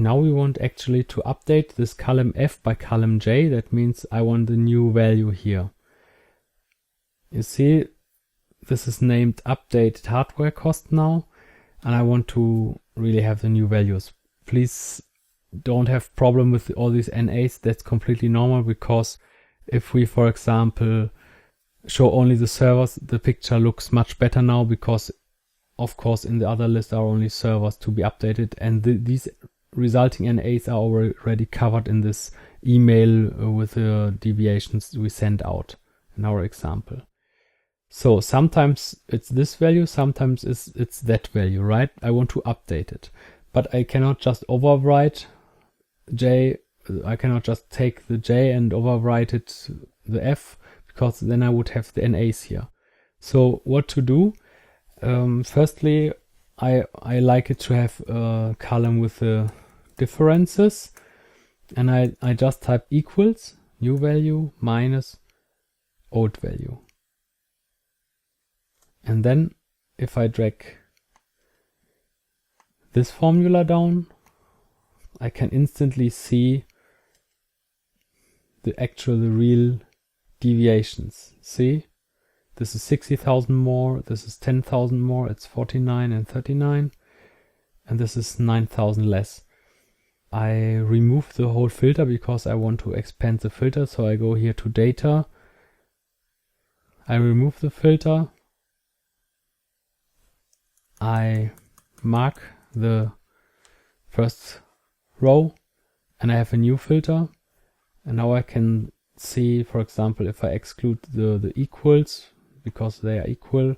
now we want actually to update this column F by column J. That means I want the new value here. You see, this is named updated hardware cost now, and I want to really have the new values. Please don't have problem with all these NAs. That's completely normal, because if we, for example, show only the servers, the picture looks much better now, because of course in the other list are only servers to be updated, and these resulting NAs are already covered in this email with the deviations we send out in our example. So sometimes it's this value, sometimes it's that value, right? I want to update it, but I cannot just overwrite J. I cannot just take the J and overwrite it the F, because then I would have the NAs here. So what to do? Firstly, I like it to have a column with the differences, and I just type equals new value minus old value. And then if I drag this formula down, I can instantly see the real deviations. See, this is 60,000 more, this is 10,000 more, it's 49 and 39, and this is 9,000 less. I remove the whole filter because I want to expand the filter, so I go here to data, I remove the filter, I mark the first row, and I have a new filter, and now I can see, for example, if I exclude the equals because they are equal,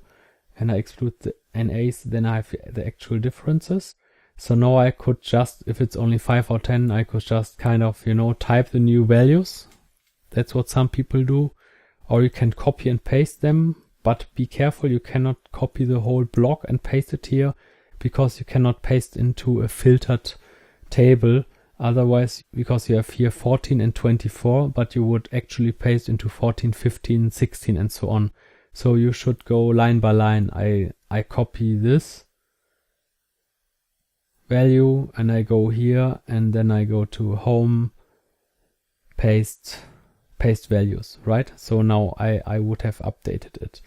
and I exclude the NAs, then I have the actual differences. So now I could just, if it's only 5 or 10, I could just kind of, type the new values. That's what some people do. Or you can copy and paste them, but be careful, you cannot copy the whole block and paste it here, because you cannot paste into a filtered table. Otherwise, because you have here 14 and 24, but you would actually paste into 14, 15, 16 and so on. So you should go line by line. I copy this value and I go here, and then I go to home, paste values, right? So now I would have updated it.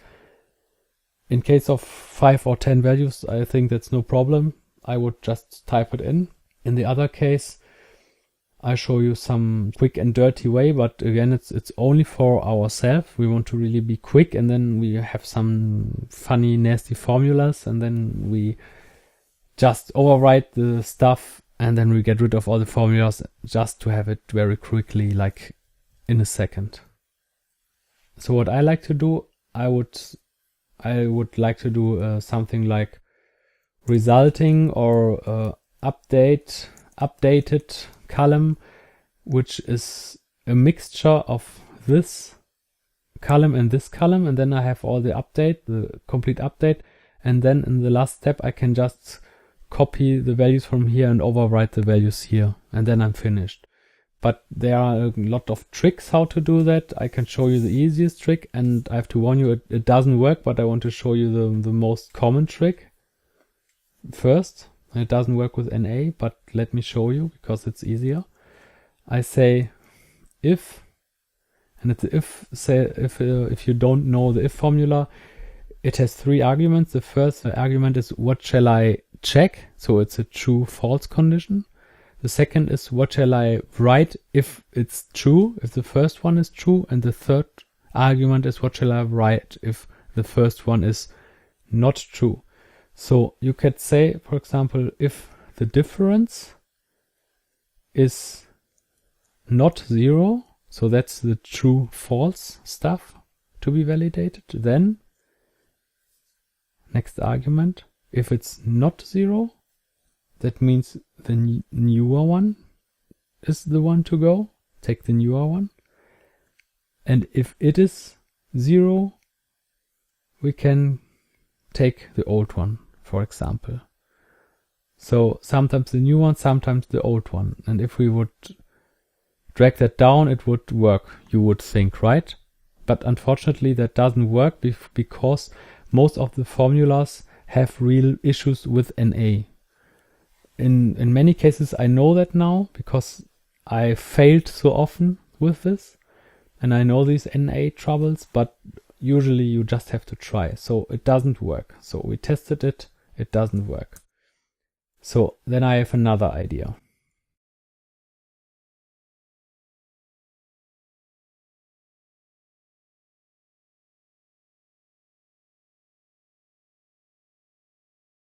In case of 5 or 10 values, I think that's no problem. I would just type it in. In the other case, I show you some quick and dirty way, but again, it's only for ourselves. We want to really be quick, and then we have some funny, nasty formulas, and then we just overwrite the stuff, and then we get rid of all the formulas just to have it very quickly, like in a second. So what I like to do, I would like to do something like resulting or updated column, which is a mixture of this column and this column, and then I have all the complete update, and then in the last step I can just copy the values from here and overwrite the values here, and then I'm finished. But there are a lot of tricks how to do that. I can show you the easiest trick, and I have to warn you, it doesn't work, but I want to show you the most common trick first. It doesn't work with NA, but let me show you because it's easier. I say if, and it's if. Say if you don't know the if formula, it has 3 arguments. The first argument is what shall I check, so it's a true/false condition. The second is what shall I write if it's true, if the first one is true, and the third argument is what shall I write if the first one is not true. So you could say, for example, if the difference is not 0, so that's the true/false stuff to be validated, then next argument, if it's not 0, that means the newer one is the one to go. Take the newer one. And if it is 0, we can take the old one, for example. So sometimes the new one, sometimes the old one. And if we would drag that down, it would work, you would think, right? But unfortunately that doesn't work because most of the formulas have real issues with NA. in many cases I know that now because I failed so often with this, and I know these NA troubles, but usually you just have to try. So it doesn't work. So we tested it, it doesn't work. So then I have another idea.